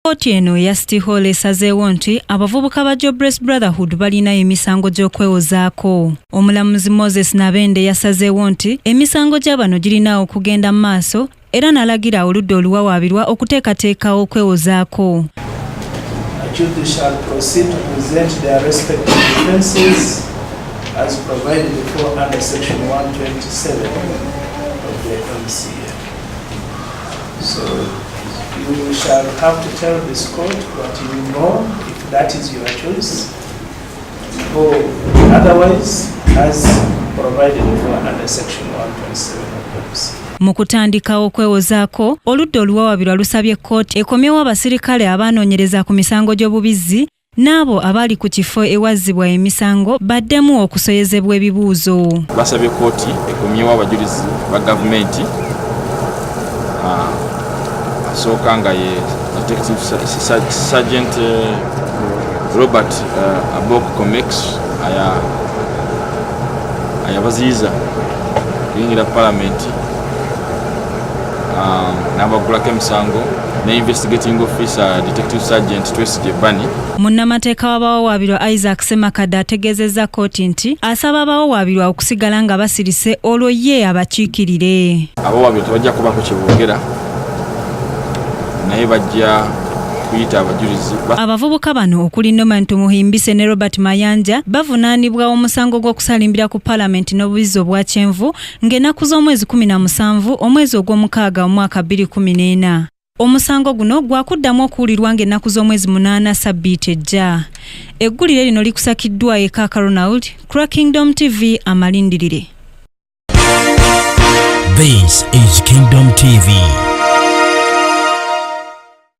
Kkooti eno ya City Hall esazeewo nti abavubuka ba Jobless Brotherhood balina emisango gy'okwewozaako. Omulamuzi Moses Nabende yasazeewo nti emisango gy'abano girina okugenda mu maaso era n'alagira oludda oluwawaabirwa okuteekateeka okwewozaako. Accused shall proceed to present their respective defences as provided for under section 127 of the MCA. So you shall have to tell this court what you know, if that is your choice, or otherwise as provided for under section 127 of the MCA. Mu kutandika okwewozaako, oludda oluwawaabirwa lusabye kkooti ekomyewo abasirikale abanoonyereza ku misango gy'obubizzi n'abo abali ku kifo ewazzibwa emisango baddemu okusoyezebwa ebibuuzo. Basabye kkooti ekomyewo abajulizi ba gavumenti asooka nga ye Detective Sergeant Robert Mayanja ayabaziyiza kuyingira Palamenti n'abagulako emisango ne investigating officer Detective Sergeant Bani. Munnamateeka w'abawawaabirwa Isaac Semakadde ategeezezza kkooti nti asaba abawawaabirwa okusigala nga basirise olwo ye abakiikirire. Abawawaabirwa tebajja kubaako kye boogera naye bajja kuyita abajulizi. Abavubuka bano okuli Tumuhimbise ne Robert Mayanja bavunaanibwa omusango gw'okusalimbira ku Palamenti n'obubizzi obwakyenvu ng'ennaku z'omwezi 17 omwezi ogw'omukaaga omwaka 2014. Omusango guno gwakuddamu okuwulirwa ng'ennaku z'omwezi 8 sabbiiti ejja. Eggulire lino likusakiddwa ekakasizza ku Kingdom TV amalindirire. This is Kingdom TV.